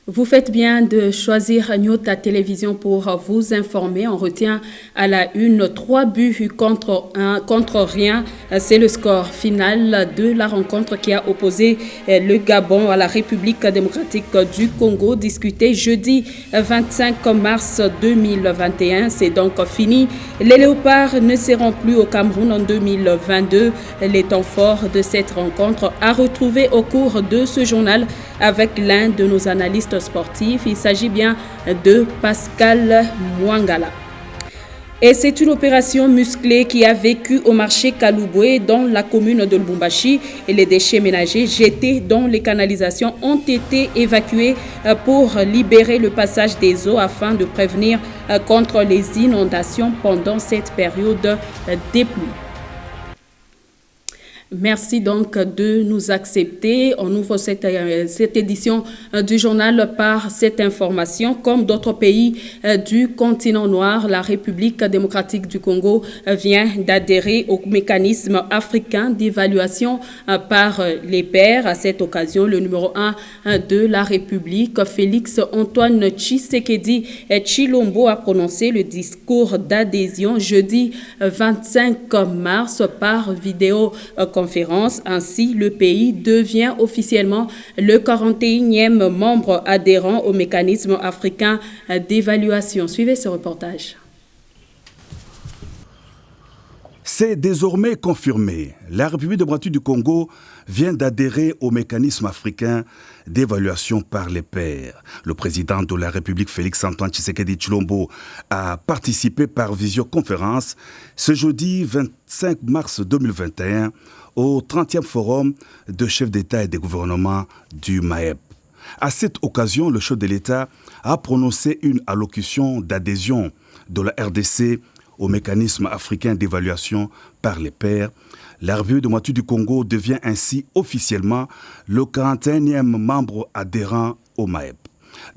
Vous faites bien de choisir Nyota Télévision pour vous informer. On retient à la une 3 buts contre rien. C'est le score final de la rencontre qui a opposé le Gabon à la République démocratique du Congo, discuté jeudi 25 mars 2021. C'est donc fini. Les Léopards ne seront plus au Cameroun en 2022. Les temps forts de cette rencontre à retrouver au cours de ce journal avec l'un de nos analystes sportifs. Il s'agit bien de Pascal Mwangala. Et c'est une opération musclée qui a vécu au marché Kalouboué dans la commune de Lubumbashi. Et les déchets ménagers jetés dans les canalisations ont été évacués pour libérer le passage des eaux afin de prévenir contre les inondations pendant cette période des pluies. Merci donc de nous accepter. On ouvre cette édition du journal par cette information. Comme d'autres pays du continent noir, la République démocratique du Congo vient d'adhérer au mécanisme africain d'évaluation par les pairs. À cette occasion, le numéro 1 de la République, Félix Antoine Tshisekedi Tshilombo, a prononcé le discours d'adhésion jeudi 25 mars par vidéoconférence. Ainsi, le pays devient officiellement le 41e membre adhérent au mécanisme africain d'évaluation. Suivez ce reportage. C'est désormais confirmé. La République démocratique du Congo vient d'adhérer au mécanisme africain d'évaluation par les pairs. Le président de la République, Félix Antoine Tshisekedi Tshilombo, a participé par visioconférence ce jeudi 25 mars 2021 au 30e forum de chefs d'État et de gouvernement du MAEP. À cette occasion, le chef de l'État a prononcé une allocution d'adhésion de la RDC au mécanisme africain d'évaluation par les pairs. La République démocratique du Congo devient ainsi officiellement le 41e membre adhérent au MAEP.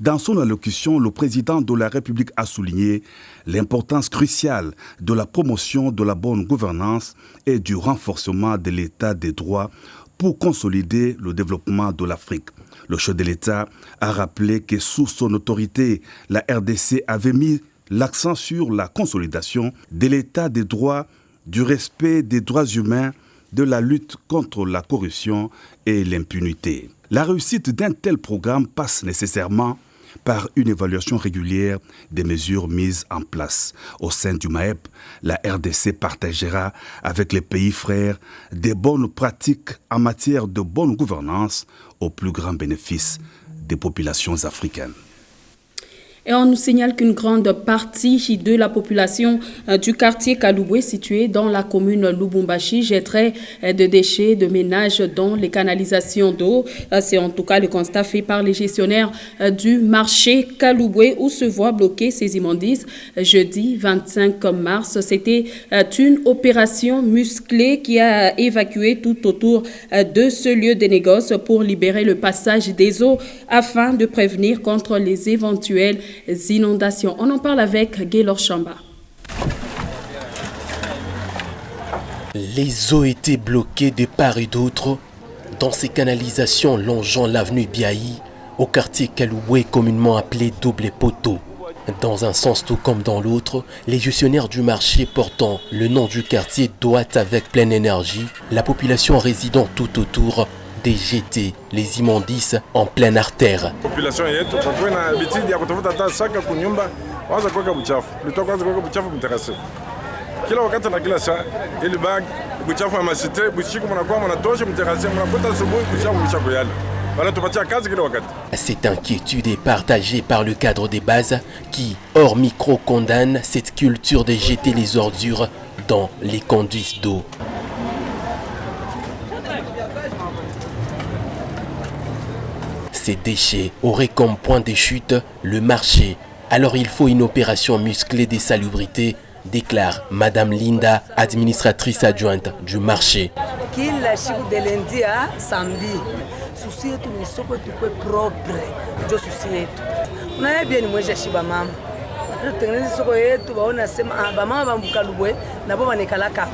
Dans son allocution, le président de la République a souligné l'importance cruciale de la promotion de la bonne gouvernance et du renforcement de l'état des droits pour consolider le développement de l'Afrique. Le chef de l'État a rappelé que sous son autorité, la RDC avait mis l'accent sur la consolidation de l'état des droits, du respect des droits humains, de la lutte contre la corruption et l'impunité. La réussite d'un tel programme passe nécessairement par une évaluation régulière des mesures mises en place. Au sein du MAEP, la RDC partagera avec les pays frères des bonnes pratiques en matière de bonne gouvernance au plus grand bénéfice des populations africaines. Et on nous signale qu'une grande partie de la population du quartier Kalouboué, situé dans la commune Lubumbashi, jetterait de déchets de ménage dans les canalisations d'eau. C'est en tout cas le constat fait par les gestionnaires du marché Kalouboué, où se voient bloquer ces immondices. Jeudi 25 mars, c'était une opération musclée qui a évacué tout autour de ce lieu de négoce pour libérer le passage des eaux afin de prévenir contre les éventuelles inondations. On en parle avec Gaylor Chamba. Les eaux étaient bloquées de part et d'autre dans ces canalisations longeant l'avenue Biaï au quartier Kalouboué, communément appelé Double Poteau. Dans un sens tout comme dans l'autre, les gestionnaires du marché portant le nom du quartier doigtent avec pleine énergie la population résidant tout autour déjeter les immondices en pleine artère. Population yetu kwa kuwa na habitude ya kutafuta hata saka kunyumba, waanza kuweka buchafu. Litoka kwanza kuweka buchafu mterasi. Kila wakati na kila saa ili bag buchafu ya masite bushiku mnakuwa mnatosha mterasi mnakuta asubuhi buchafu yale. Voilà tupatia kazi kila wakati. Cette inquiétude est partagée par le cadre des bases qui, hors micro, condamne cette culture de jeter les ordures dans les conduits d'eau. Ces déchets auraient comme point de chute le marché. Alors il faut une opération musclée des salubrités, déclare Madame Linda, administratrice adjointe du marché. Kila siku de lundi à samedi, susi yetu ni soko tukwe propre, ndio susi yetu. Unaye bien ni mweja shiba mama. Tutengeneze soko yetu baona sema bamama bambukalubwe nabo banekalaka.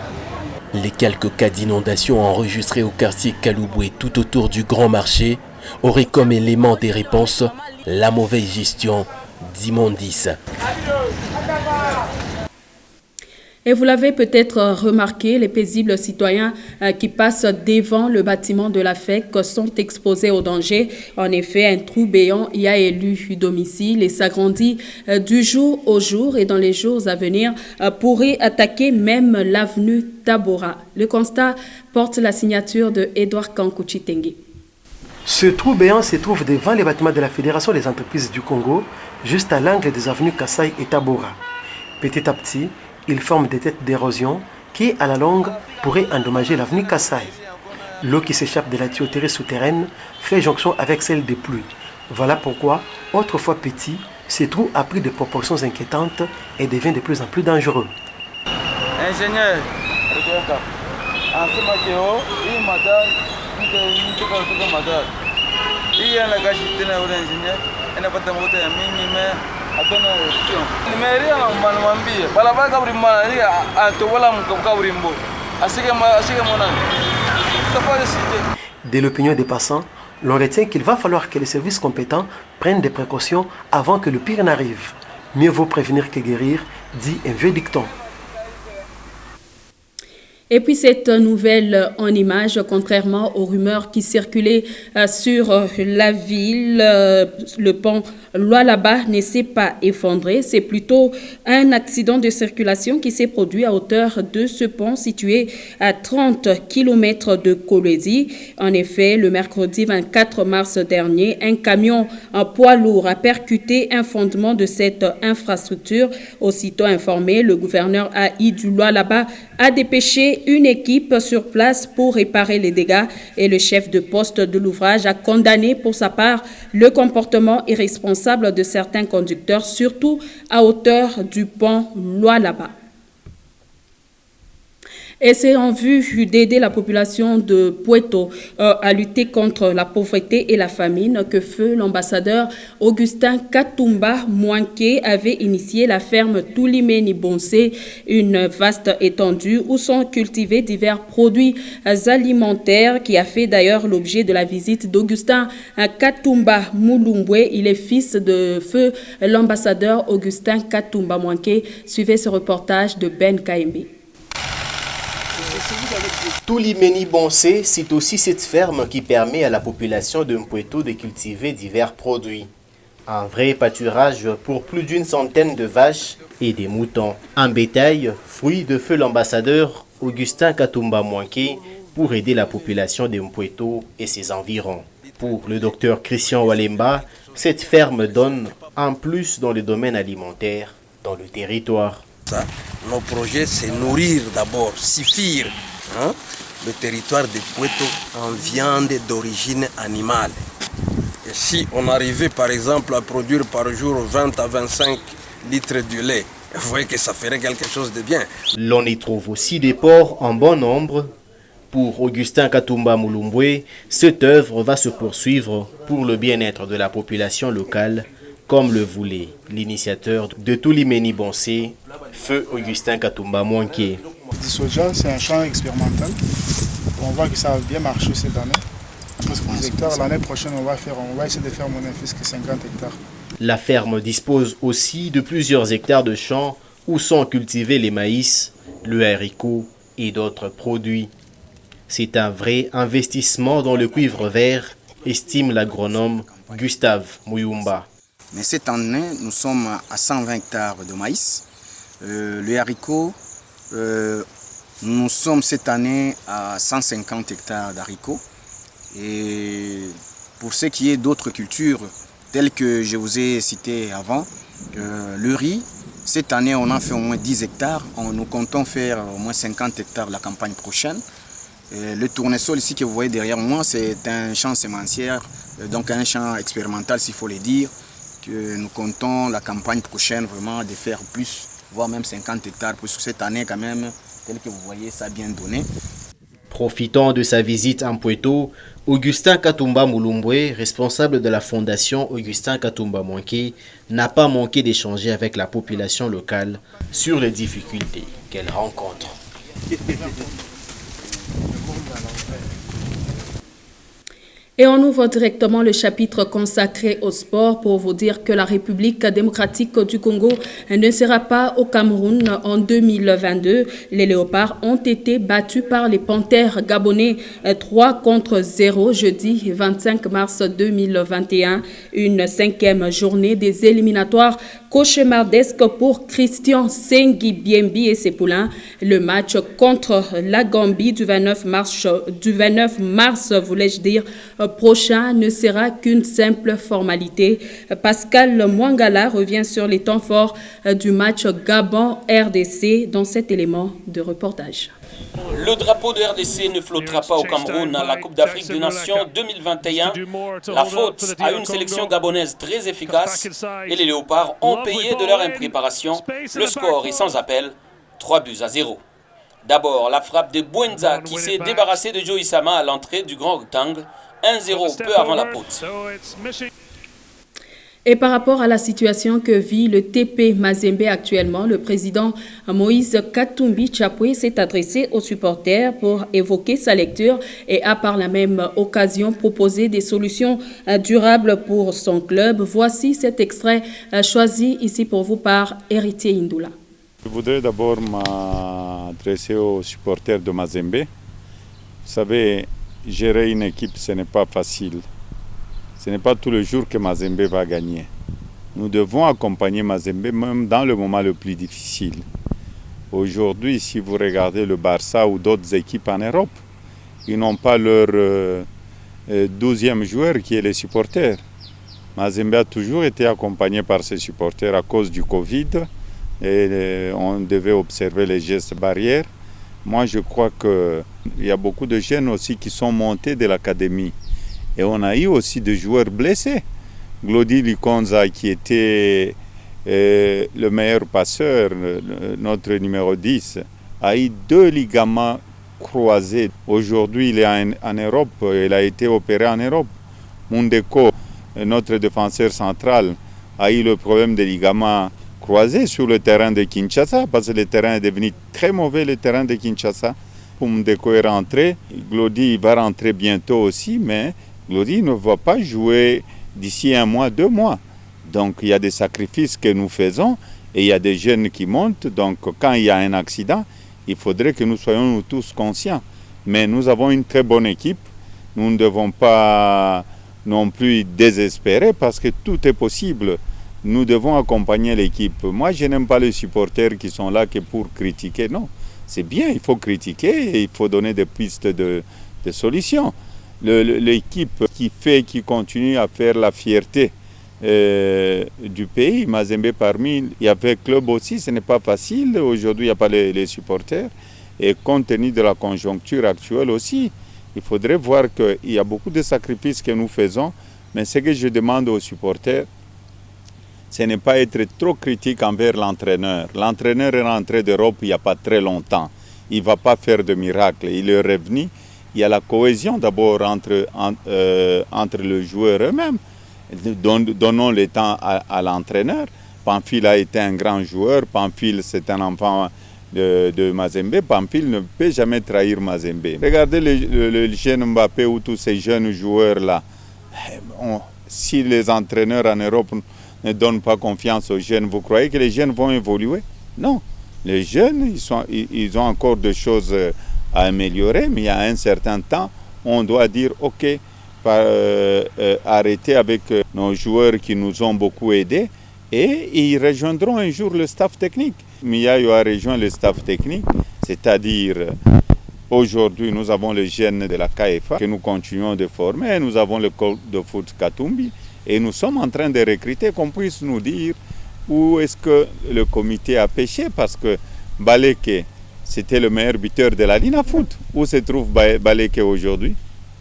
Les quelques cas d'inondation enregistrés au quartier Kalouboué tout autour du grand marché aurait comme élément des réponses la mauvaise gestion d'immondices. Et vous l'avez peut-être remarqué, les paisibles citoyens qui passent devant le bâtiment de la FEC sont exposés au danger. En effet, un trou béant y a élu domicile et s'agrandit du jour au jour et dans les jours à venir pourrait attaquer même l'avenue Tabora. Le constat porte la signature de Edouard Kankouchi-Tengue. Ce trou béant se trouve devant les bâtiments de la Fédération des entreprises du Congo, juste à l'angle des avenues Kassai et Tabora. Petit à petit, il forme des têtes d'érosion qui, à la longue, pourraient endommager l'avenue Kassai. L'eau qui s'échappe de la tuyauterie souterraine fait jonction avec celle des pluies. Voilà pourquoi, autrefois petit, ce trou a pris des proportions inquiétantes et devient de plus en plus dangereux. Ingénieur, de l'opinion des passants, l'on retient qu'il va falloir que les services compétents prennent des précautions avant que le pire n'arrive. Mieux vaut prévenir que guérir, dit un vieux dicton. Et puis cette nouvelle en image, contrairement aux rumeurs qui circulaient sur la ville, le pont Lualaba ne s'est pas effondré. C'est plutôt un accident de circulation qui s'est produit à hauteur de ce pont situé à 30 km de Kolwezi. En effet, le mercredi 24 mars dernier, un camion en poids lourd a percuté un fondement de cette infrastructure. Aussitôt informé, le gouverneur AI du Lualaba a dépêché une équipe sur place pour réparer les dégâts et le chef de poste de l'ouvrage a condamné pour sa part le comportement irresponsable de certains conducteurs, surtout à hauteur du pont Lualaba. Et c'est en vue d'aider la population de Pueto à lutter contre la pauvreté et la famine que feu l'ambassadeur Augustin Katumba Mwanke avait initié la ferme Tulimeni Bonsé, une vaste étendue où sont cultivés divers produits alimentaires qui a fait d'ailleurs l'objet de la visite d'Augustin Katumba Mulumbwe. Il est fils de feu l'ambassadeur Augustin Katumba Mwanke. Suivez ce reportage de Ben Kaimbi. Tulimeni Bonsé, c'est aussi cette ferme qui permet à la population de Mpueto de cultiver divers produits. Un vrai pâturage pour plus d'une centaine de vaches et des moutons. Un bétail, fruit de feu l'ambassadeur Augustin Katumba Mwanke pour aider la population de Mpueto et ses environs. Pour le docteur Christian Walemba, cette ferme donne un plus dans le domaine alimentaire dans le territoire. Nos projets, c'est nourrir d'abord, suffire le territoire de Pueto en viande d'origine animale. Et si on arrivait par exemple à produire par jour 20 à 25 litres de lait, vous voyez que ça ferait quelque chose de bien. L'on y trouve aussi des porcs en bon nombre. Pour Augustin Katumba Mulumbwe, cette œuvre va se poursuivre pour le bien-être de la population locale, comme le voulait l'initiateur de Tulimeni Bonsé, feu Augustin Katumba Mwanke. Du soja, c'est un champ expérimental. On voit que ça a bien marché cette année. Presque 10 hectares. L'année prochaine, on va essayer de faire moins que 50 hectares. La ferme dispose aussi de plusieurs hectares de champs où sont cultivés les maïs, le haricot et d'autres produits. C'est un vrai investissement dans le cuivre vert, estime l'agronome Gustave Muyumba. Mais cette année, nous sommes à 120 hectares de maïs. Le haricot, nous sommes cette année à 150 hectares d'haricots. Et pour ce qui est d'autres cultures, telles que je vous ai cité avant, le riz, cette année on a fait au moins 10 hectares. Nous comptons faire au moins 50 hectares la campagne prochaine. Le tournesol ici que vous voyez derrière moi, c'est un champ sémencière, donc un champ expérimental s'il faut le dire. Que nous comptons la campagne prochaine vraiment de faire plus, voire même 50 hectares, puisque cette année quand même, tel que vous voyez, ça a bien donné. Profitant de sa visite en Pueto, Augustin Katumba Mulumbwe, responsable de la fondation Augustin Katumba Mwanke, n'a pas manqué d'échanger avec la population locale sur les difficultés qu'elle rencontre. Et on ouvre directement le chapitre consacré au sport pour vous dire que la République démocratique du Congo ne sera pas au Cameroun en 2022. Les Léopards ont été battus par les Panthères gabonais 3-0 jeudi 25 mars 2021. Une cinquième journée des éliminatoires cauchemardesque pour Christian Sengi Biembi et ses poulains. Le match contre la Gambie du 29 mars, voulais-je dire, prochain ne sera qu'une simple formalité. Pascal Mwangala revient sur les temps forts du match Gabon-RDC dans cet élément de reportage. Le drapeau de RDC ne flottera pas au Cameroun à la Coupe d'Afrique des Nations 2021. La faute à une sélection gabonaise très efficace et les Léopards ont payé de leur impréparation. Le score est sans appel, 3-0. D'abord, la frappe de Bouenza qui s'est débarrassé de Joe Isama à l'entrée du grand rectangle, 1-0 peu avant la pause. Et par rapport à la situation que vit le TP Mazembe actuellement, le président Moïse Katumbi Chapwe s'est adressé aux supporters pour évoquer sa lecture et a par la même occasion proposé des solutions durables pour son club. Voici cet extrait choisi ici pour vous par Héritier Indoula. Je voudrais d'abord m'adresser aux supporters de Mazembe. Vous savez, gérer une équipe, ce n'est pas facile. Ce n'est pas tous les jours que Mazembe va gagner. Nous devons accompagner Mazembe même dans le moment le plus difficile. Aujourd'hui, si vous regardez le Barça ou d'autres équipes en Europe, ils n'ont pas leur 12e joueur qui est les supporters. Mazembe a toujours été accompagné par ses supporters à cause du Covid et on devait observer les gestes barrières. Moi, je crois qu'il y a beaucoup de jeunes aussi qui sont montés de l'académie. Et on a eu aussi des joueurs blessés. Glody Likonza, qui était le meilleur passeur, notre numéro 10, a eu 2 ligaments croisés. Aujourd'hui, il est en Europe, il a été opéré en Europe. Mundeko, notre défenseur central, a eu le problème des ligaments croisés sur le terrain de Kinshasa, parce que le terrain est devenu très mauvais, le terrain de Kinshasa. Mundeko est rentré, Glody va rentrer bientôt aussi, mais Glody ne va pas jouer d'ici 1 mois, 2 mois. Donc il y a des sacrifices que nous faisons et il y a des jeunes qui montent. Donc quand il y a un accident, il faudrait que nous soyons tous conscients. Mais nous avons une très bonne équipe. Nous ne devons pas non plus désespérer parce que tout est possible. Nous devons accompagner l'équipe. Moi, je n'aime pas les supporters qui sont là que pour critiquer. Non, c'est bien, il faut critiquer et il faut donner des pistes de solutions. L'équipe qui continue à faire la fierté du pays, Mazembe parmi, il y avait club aussi, ce n'est pas facile. Aujourd'hui, il n'y a pas les supporters. Et compte tenu de la conjoncture actuelle aussi, il faudrait voir qu'il y a beaucoup de sacrifices que nous faisons. Mais ce que je demande aux supporters, ce n'est pas être trop critique envers l'entraîneur. L'entraîneur est rentré d'Europe il n'y a pas très longtemps. Il ne va pas faire de miracle. Il est revenu. Il y a la cohésion d'abord entre les joueurs eux-mêmes. Donnons le temps à l'entraîneur. Pamphile a été un grand joueur. Pamphile, c'est un enfant de Mazembe. Pamphile ne peut jamais trahir Mazembe. Regardez le jeune Mbappé ou tous ces jeunes joueurs-là. Si les entraîneurs en Europe ne donnent pas confiance aux jeunes, vous croyez que les jeunes vont évoluer? Non. Les jeunes, ils ont encore des choses à améliorer, mais il y a un certain temps, on doit dire ok, arrêter avec nos joueurs qui nous ont beaucoup aidés et ils rejoindront un jour le staff technique. Miayo a rejoint le staff technique, c'est-à-dire aujourd'hui nous avons les jeunes de la KFA que nous continuons de former, nous avons le club de foot Katumbi et nous sommes en train de recruter, qu'on puisse nous dire où est-ce que le comité a péché, parce que Baleke, c'était le meilleur buteur de la Lina Foot. Où se trouve Baleke aujourd'hui?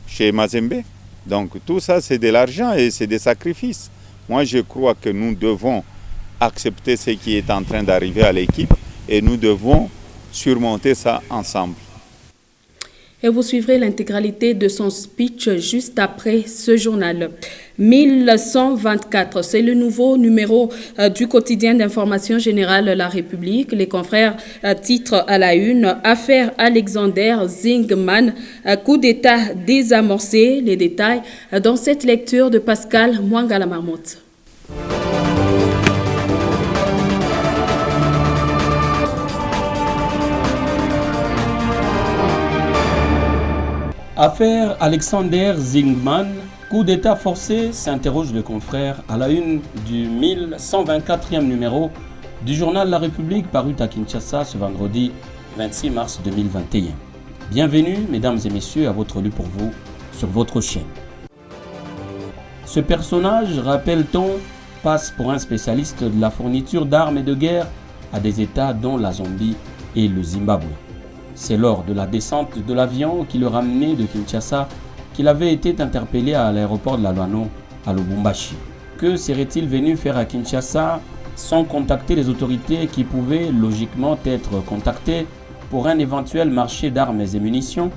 Chez Mazembe. Donc tout ça, c'est de l'argent et c'est des sacrifices. Moi, je crois que nous devons accepter ce qui est en train d'arriver à l'équipe et nous devons surmonter ça ensemble. et vous suivrez l'intégralité de son speech juste après ce journal. 1124, c'est le nouveau numéro du quotidien d'information générale La République. Les confrères titrent à la une « Affaire Alexander Zingman, coup d'État désamorcé ». Les détails dans cette lecture de Pascal Mwangala Marmotte. Affaire Alexander Zingman, coup d'État forcé, s'interroge le confrère à la une du 1124e numéro du journal La République paru à Kinshasa ce vendredi 26 mars 2021. Bienvenue, mesdames et messieurs, à votre lu pour vous sur votre chaîne. Ce personnage, rappelle-t-on, passe pour un spécialiste de la fourniture d'armes et de guerre à des États dont la Zambie et le Zimbabwe. C'est lors de la descente de l'avion qui le ramenait de Kinshasa qu'il avait été interpellé à l'aéroport de la Luano à Lubumbashi. Que serait-il venu faire à Kinshasa sans contacter les autorités qui pouvaient logiquement être contactées pour un éventuel marché d'armes et munitions?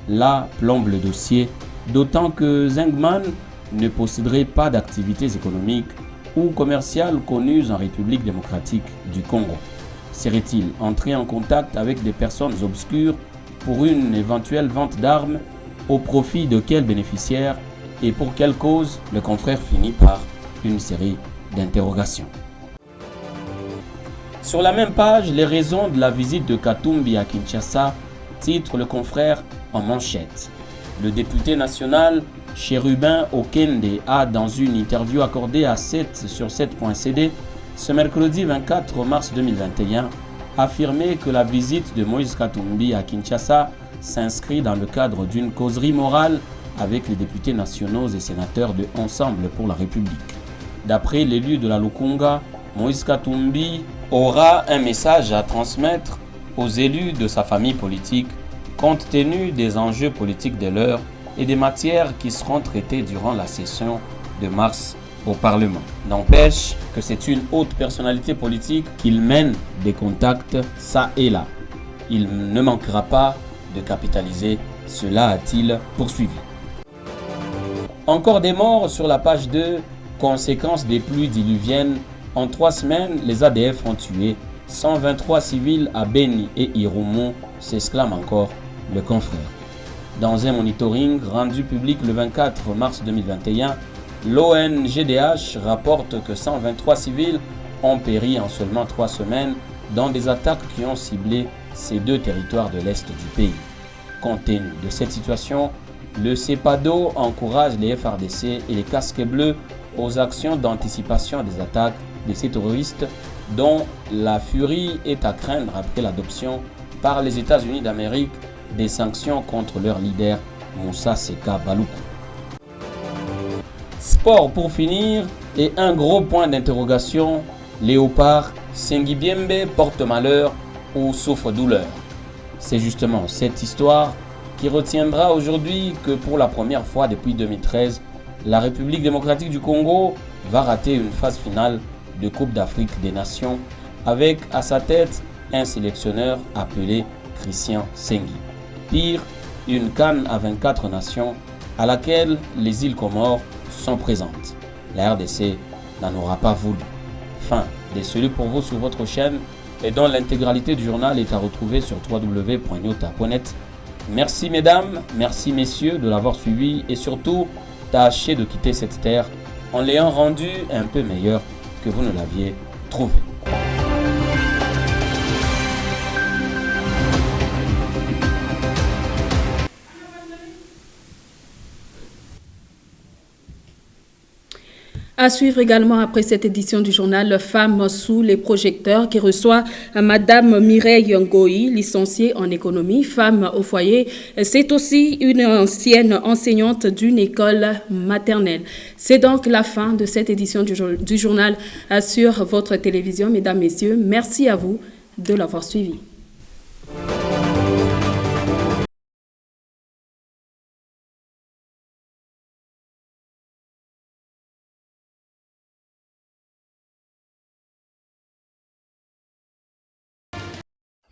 Là plombe le dossier, d'autant que Zingman ne posséderait pas d'activités économiques ou commerciales connues en République démocratique du Congo. Serait-il entré en contact avec des personnes obscures pour une éventuelle vente d'armes? Au profit de quels bénéficiaires et pour quelle cause? Le confrère finit par une série d'interrogations. Sur la même page, les raisons de la visite de Katumbi à Kinshasa, titre le confrère en manchette. Le député national Chérubin Okende a, dans une interview accordée à 7 sur 7.cd, ce mercredi 24 mars 2021, affirmé que la visite de Moïse Katumbi à Kinshasa s'inscrit dans le cadre d'une causerie morale avec les députés nationaux et sénateurs de Ensemble pour la République. D'après l'élu de la Lukunga, Moïse Katumbi aura un message à transmettre aux élus de sa famille politique compte tenu des enjeux politiques de l'heure et des matières qui seront traitées durant la session de mars au Parlement. N'empêche que c'est une haute personnalité politique qu'il mène des contacts ça et là. Il ne manquera pas de capitaliser, cela a-t-il poursuivi. Encore des morts sur la page 2, conséquence des pluies diluviennes. En 3 semaines, les ADF ont tué 123 civils à Beni et Irumu, s'exclame encore le confrère. Dans un monitoring rendu public le 24 mars 2021, l'ONGDH rapporte que 123 civils ont péri en seulement 3 semaines dans des attaques qui ont ciblé ces 2 territoires de l'Est du pays. Compte tenu de cette situation, le CEPADO encourage les FRDC et les casques bleus aux actions d'anticipation des attaques de ces terroristes dont la furie est à craindre après l'adoption par les États-Unis d'Amérique des sanctions contre leur leader Moussa Seka Baloukou. Sport pour finir et un gros point d'interrogation, Léopard, Sengibiembe porte malheur ou souffre douleur. C'est justement cette histoire qui retiendra aujourd'hui que pour la première fois depuis 2013, la République démocratique du Congo va rater une phase finale de Coupe d'Afrique des Nations avec à sa tête un sélectionneur appelé Christian Sengi. Pire, une CAN à 24 nations à laquelle les îles Comores sont présentes. La RDC n'en aura pas voulu. Fin des celui pour vous sur votre chaîne et dont l'intégralité du journal est à retrouver sur www.nyota.net. Merci mesdames, merci messieurs de l'avoir suivi et surtout, tâchez de quitter cette terre en l'ayant rendu un peu meilleur que vous ne l'aviez trouvé. À suivre également après cette édition du journal Femmes sous les projecteurs qui reçoit Madame Mireille Ngoï, licenciée en économie, femme au foyer. C'est aussi une ancienne enseignante d'une école maternelle. C'est donc la fin de cette édition du journal sur votre télévision. Mesdames, Messieurs, merci à vous de l'avoir suivi.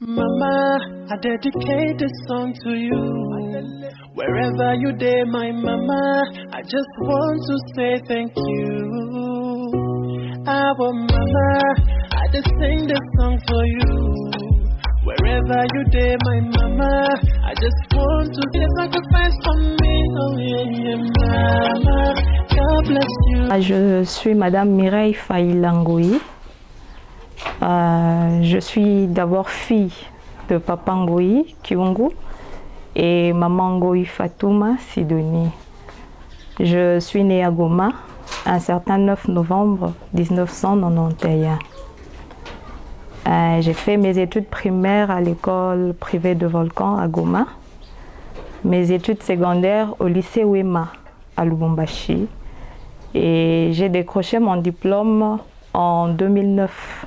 Mama, I dedicate this song to you. Wherever you there, my mama, I just want to say thank you. Our mama, I just sing this song for you. Wherever you there, my mama, I just want to say sacrifice for me. Oh yeah, mama, God bless you. Je suis Madame Mireille Faïlangoui. Je suis d'abord fille de Papa Ngoï Kiungu et Maman Ngoï Fatouma Sidonie. Je suis née à Goma un certain 9 novembre 1991. J'ai fait mes études primaires à l'école privée de Volcan à Goma, mes études secondaires au lycée Wema à Lubumbashi et j'ai décroché mon diplôme en 2009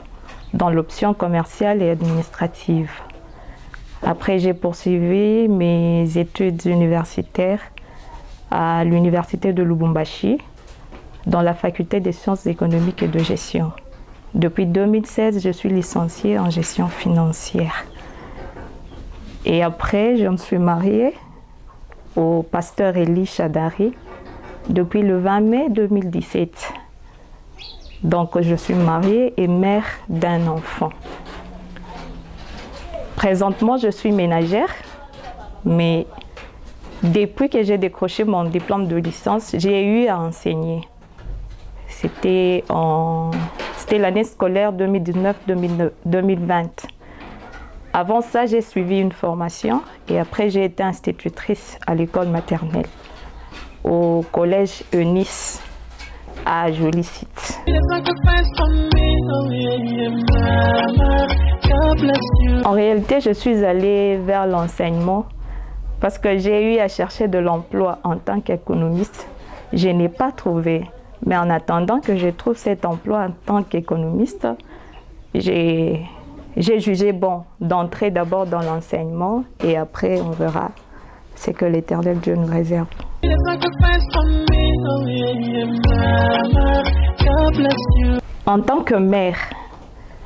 dans l'option commerciale et administrative. Après, j'ai poursuivi mes études universitaires à l'université de Lubumbashi dans la faculté des sciences économiques et de gestion. Depuis 2016, je suis licenciée en gestion financière. Et après, je me suis mariée au pasteur Eli Chadari depuis le 20 mai 2017. Donc, je suis mariée et mère d'un enfant. Présentement, je suis ménagère, mais depuis que j'ai décroché mon diplôme de licence, j'ai eu à enseigner. C'était l'année scolaire 2019-2020. Avant ça, j'ai suivi une formation et après, j'ai été institutrice à l'école maternelle au collège Eunice à Jolicite. En réalité, je suis allée vers l'enseignement parce que j'ai eu à chercher de l'emploi en tant qu'économiste. Je n'ai pas trouvé. Mais en attendant que je trouve cet emploi en tant qu'économiste, j'ai jugé bon d'entrer d'abord dans l'enseignement et après on verra ce que l'Éternel Dieu nous réserve. En tant que mère,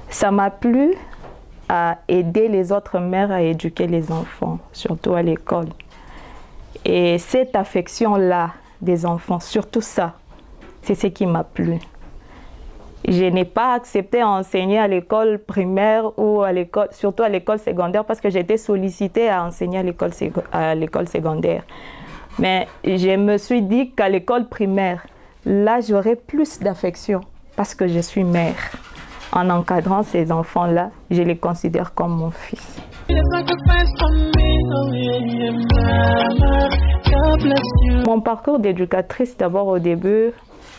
ça m'a plu à aider les autres mères à éduquer les enfants, surtout à l'école. Et cette affection-là des enfants, surtout ça, c'est ce qui m'a plu. Je n'ai pas accepté à enseigner à l'école primaire ou à l'école, surtout à l'école secondaire parce que j'étais sollicitée à enseigner à l'école secondaire. Mais je me suis dit qu'à l'école primaire, là j'aurais plus d'affection parce que je suis mère. En encadrant ces enfants-là, je les considère comme mon fils. Mon parcours d'éducatrice, d'abord au début,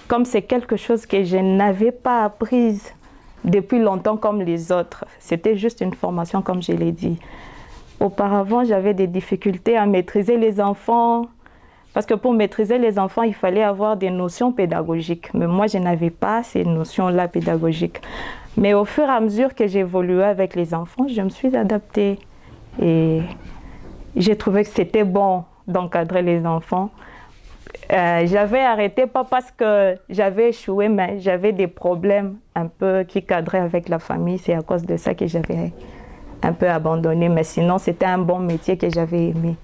comme c'est quelque chose que je n'avais pas appris depuis longtemps comme les autres, c'était juste une formation comme je l'ai dit. Auparavant, j'avais des difficultés à maîtriser les enfants, parce que pour maîtriser les enfants, il fallait avoir des notions pédagogiques. Mais moi, je n'avais pas ces notions-là pédagogiques. Mais au fur et à mesure que j'évoluais avec les enfants, je me suis adaptée. Et j'ai trouvé que c'était bon d'encadrer les enfants. J'avais arrêté, pas parce que j'avais échoué, mais j'avais des problèmes un peu qui cadraient avec la famille. C'est à cause de ça que j'avais un peu abandonné. Mais sinon, c'était un bon métier que j'avais aimé.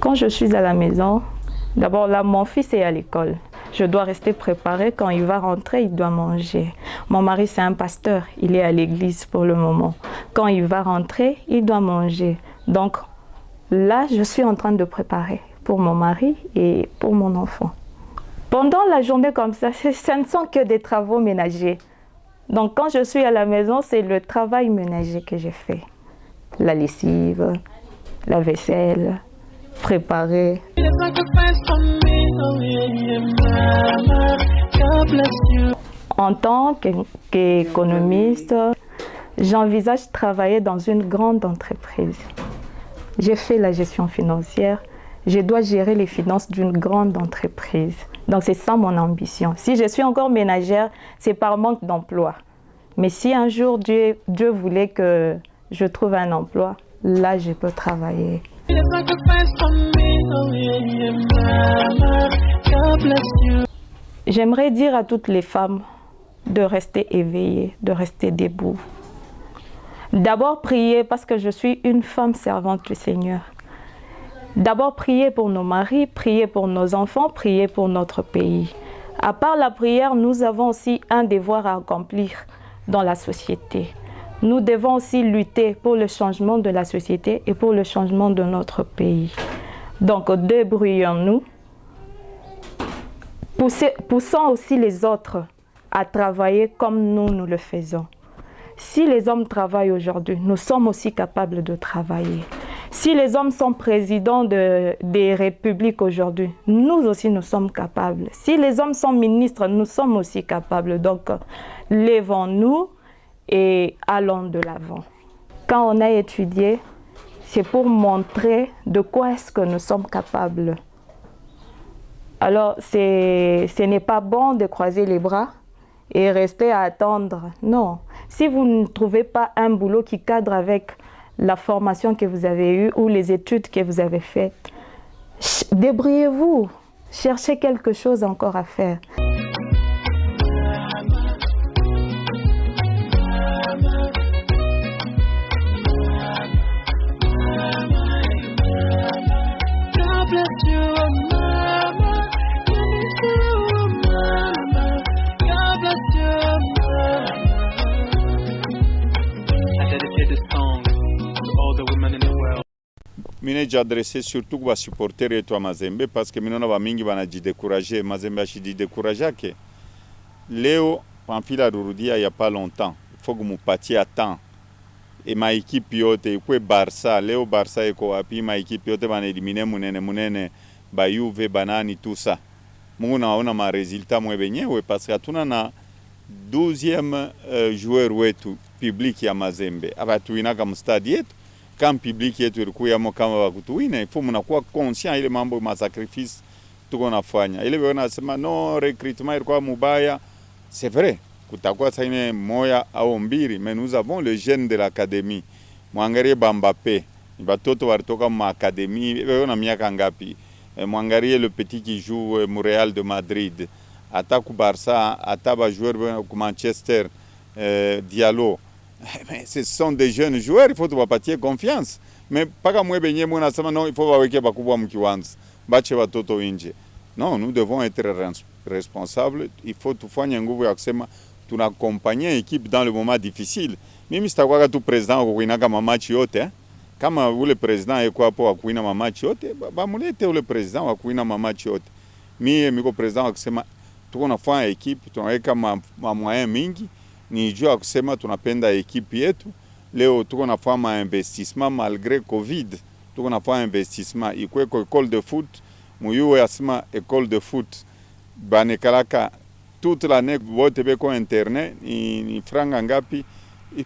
Quand je suis à la maison, d'abord là, mon fils est à l'école. Je dois rester préparée. Quand il va rentrer, il doit manger. Mon mari, c'est un pasteur. Il est à l'église pour le moment. Quand il va rentrer, il doit manger. Donc là, je suis en train de préparer pour mon mari et pour mon enfant. Pendant la journée comme ça, ce ne sont que des travaux ménagers. Donc quand je suis à la maison, c'est le travail ménager que j'ai fait. La lessive, la vaisselle, préparer. En tant qu'économiste, j'envisage de travailler dans une grande entreprise. J'ai fait la gestion financière. Je dois gérer les finances d'une grande entreprise. Donc c'est ça mon ambition. Si je suis encore ménagère, c'est par manque d'emploi. Mais si un jour Dieu voulait que je trouve un emploi, là je peux travailler. J'aimerais dire à toutes les femmes de rester éveillées, de rester debout. D'abord prier parce que je suis une femme servante du Seigneur. D'abord prier pour nos maris, prier pour nos enfants, prier pour notre pays. À part la prière, nous avons aussi un devoir à accomplir dans la société. Nous devons aussi lutter pour le changement de la société et pour le changement de notre pays. Donc, débrouillons-nous. Poussons aussi les autres à travailler comme nous le faisons. Si les hommes travaillent aujourd'hui, nous sommes aussi capables de travailler. Si les hommes sont présidents des républiques aujourd'hui, nous aussi nous sommes capables. Si les hommes sont ministres, nous sommes aussi capables. Donc, lèvons-nous et allons de l'avant. Quand on a étudié, c'est pour montrer de quoi est-ce que nous sommes capables. Alors, ce n'est pas bon de croiser les bras et rester à attendre. Non. Si vous ne trouvez pas un boulot qui cadre avec la formation que vous avez eue ou les études que vous avez faites, débrouillez-vous. Cherchez quelque chose encore à faire. Mine j'adressais surtout aux supporters et à Mazembe parce que minona ba mingi bana découragé Mazembe a dit découragé que Léo Pamphila Rurudia il y a pas longtemps il faut que mu pati à temps et ma équipe yote ko Barça Léo Barça et ko api ma équipe yote bana éliminer munene ba Juve banani tout ça muna ona ma résultat mwe benyewe parce que tuna na 12e joueur wetu public ya Mazembe abatuina kama stade yetu kama public yetu ilikuwa kama wakutuina ifo mnakuwa conscient ile mambo ma sacrifice tuko nafanya ile wewe unasema no recrutement ilikuwa mubaya c'est vrai kutakuwa saine moya au mbili mais nous avons le jeune de l'académie mwangalie Mbappé ni batoto walitoka ma académie wewe una miaka ngapi mwangalie le petit qui joue au Real de Madrid ata ku Barça ata ba joueur ku Manchester Diallo. Mais ce sont des jeunes joueurs, il faut te wapatie confiance. Mais pas comme moi benye mona sama non, il faut waweke bakubwa mkiwanza. Bache watoto nje. Non, nous devons être responsables. Il faut tufanye nguvu ya kusema tunakompanyia équipe dans le moment difficile. Mimi sitakuwa tu president kwa kuinaka mamachi yote. Kama ule president yuko hapo wa kuina mamachi yote, bamulete ule president wa kuina mamachi yote. Mimi miko president wa kusema tuko nafanya équipe, tunaweka moyen mingi. Ni juu ya kusema tunapenda ekipi yetu. Leo tuko nafanya investissement malgré Covid. Tuko nafanya investissement ikwe ko école de foot. Muyuwe yasema école de foot. Banekalaka toute l'année wote beko internet ni franga ngapi.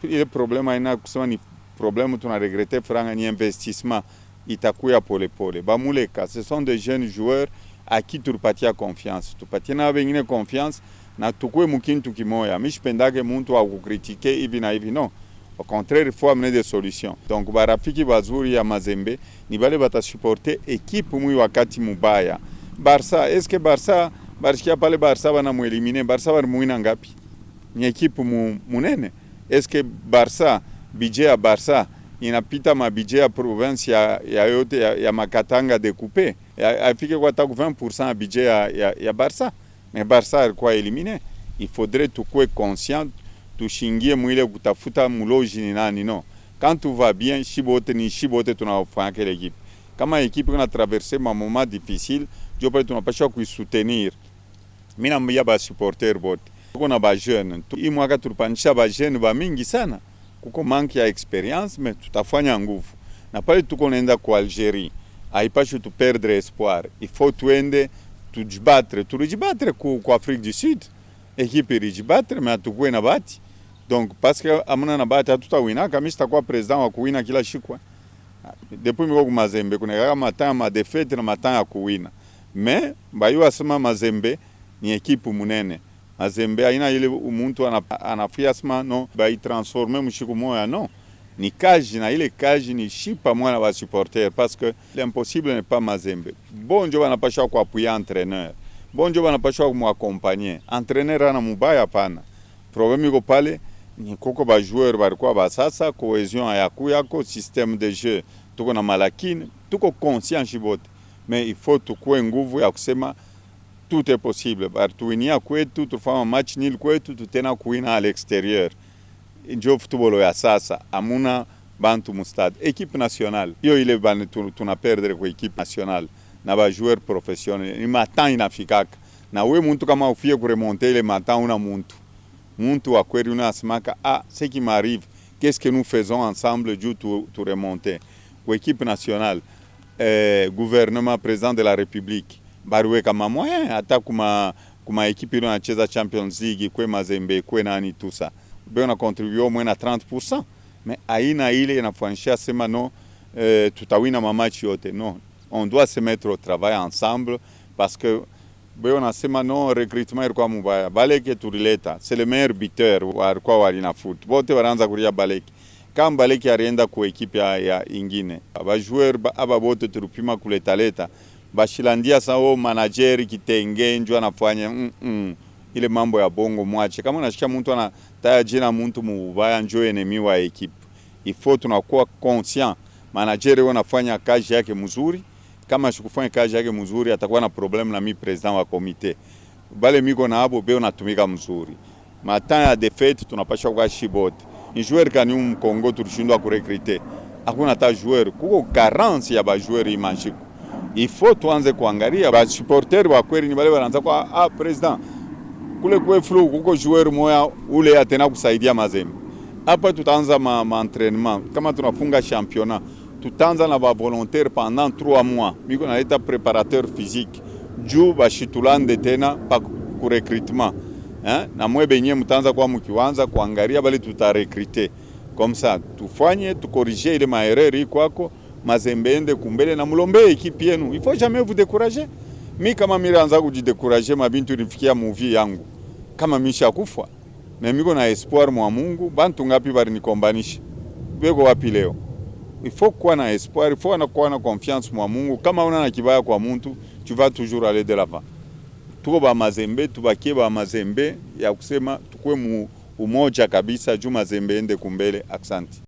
Ile problema ina kusema ni problème tuna regretter franga ni investissement itakuya pole pole. Bamuleka ce sont des jeunes joueurs à qui tupatia confiance. Tupatia na wengine confiance. Na tukue mukintu kimoya mishipendake muntu akukritike hivi na hivi no au contraire il faut amener des solutions donc barafiki bazuri ya Mazembe ni bale batasupporter équipe mwi wakati mubaya Barça est-ce que Barça barishia pale Barça bana mueliminer Barça bari muina ngapi ni équipe munene est-ce que Barça budget ya Barça inapita ma budget ya province ya yote ya Makatanga découpé afike kwa taku 20% budget ya Barça. Mais Barça alikuwa éliminé. Il faudrait tout être conscient, tout chingie mwile kutafuta muloji ni nani no. Quand tout va bien, shibote tunafanya kile équipe. Kama équipe kuna traverser ma moment difficile, je peux tunapasha kuisoutenir. Mimi naambia ba supporter bote. Tuko na ba jeune. Hii mwaka tulipanisha ba jeune ba mingi sana. Kuko manque ya expérience mais tutafanya nguvu. Na pale tuko naenda kwa Algérie. Haipashi tu perdre espoir. Il faut tuende tulijibattre kwa Afrique du Sud équipe ilijibattre mais atukue na bati donc parce que amuna na bati hatutawina kama sitakuwa president wa kuwina kila shikwa depuis miko Mazembe kuna kama matama défaite na matama ya kuwina mais bayo asema Mazembe ni equipe munene Mazembe haina ile umuntu anafiasma no bai transformer mushiku moya no ni kaji na ile kaji ni shipa mwana wa supporter parce que l'impossible n'est pas Mazembe. Bon job anapaswa kwa appuyer entraîneur. Bon job anapaswa kumaccompagner. Entraîneur ana mubaya pana. Problème iko pale ni koko ba joueur barikuwa basasa, cohesion hayakuyako, système de jeu tuko na malakini, tuko conscient shibote, mais il faut tukue nguvu ya kusema tout est possible. Bartuinia kwetu, tufanya match nil kwetu, tutena kuina à l'extérieur. Njo football ya sasa, amuna bantu mustad. Équipe nationale, hiyo ile bani tuna perdre kwa équipe nationale na ba joueur professionnel. Ni matan inafikaka. Na we muntu kama ufie kuremonter ile matan una muntu wa kweli unasimaka, ce qui m'arrive, qu'est-ce que nous faisons ensemble ju tu remonter. Kwa équipe nationale, gouvernement, président de la République, bariwe kama moyen hata kuma ekipe ino nacheza Champions League kwe Mazembe kwe nani tusa beo na contribue au moins na 30%, mais aina ile inafanisha sema no tutawina mamachi yote. Non, on doit se mettre au travail ensemble parce que beo na sema no recrutement ilikuwa mubaya. Baleke turileta c'est le meilleur buteur walikuwa walina foot bote wanaanza kulia Baleke kama Baleke arienda ku ekipe ya ingine aba joueur aba bote turupima kuletaleta bashilandia sao manager kitenge njoo anafanya ile mambo ya bongo mwache. Kama unashika mtu anataya jina mtu mubaya njoo enemy wa equipe, il faut tunakuwa conscient manager wanafanya kazi yake mzuri. Kama sikufanya kazi yake mzuri atakuwa na problem na mi president wa komite bale miko na abo beo natumika mzuri. Matan ya defeat tunapasha kwa shibote ni joueur kani Kongo tulishindwa kurecruiter, hakuna hata joueur, kuko carence ya ba joueur imanjiko. Il faut tuanze kuangalia ba supporter wa kweli ni bale wanaanza kwa president kule kwe flow kuko joueur moya ule atena kusaidia Mazembe. Hapa tutaanza ma entraînement kama tunafunga championnat, tutaanza na ba volontaire pendant 3 mois. Miko naleta préparateur physique juu bashitulande tena pa ku recrutement. Na mwe benye mtaanza kwa mkiwanza kuangalia bale tutarecruter. Comme ça tufanye tukorriger ile maerreur kwako Mazembe ende kumbele na mulombe ekipe yenu. Il faut jamais vous décourager. Mi kama mimi anza kujidécourager mabintu nifikia movie yangu. Kama misha kufa. Mais miko na espoir mwa Mungu, bantu ngapi bari nikombanisha. Bego wapi leo? Il faut kuwa na espoir, il faut kuwa na confiance mwa Mungu. Kama una na kibaya kwa muntu, tu vas toujours aller de l'avant. Tuko ba Mazembe, tubakie ba Mazembe ya kusema tukue umoja kabisa juu Mazembe ende kumbele. Asante.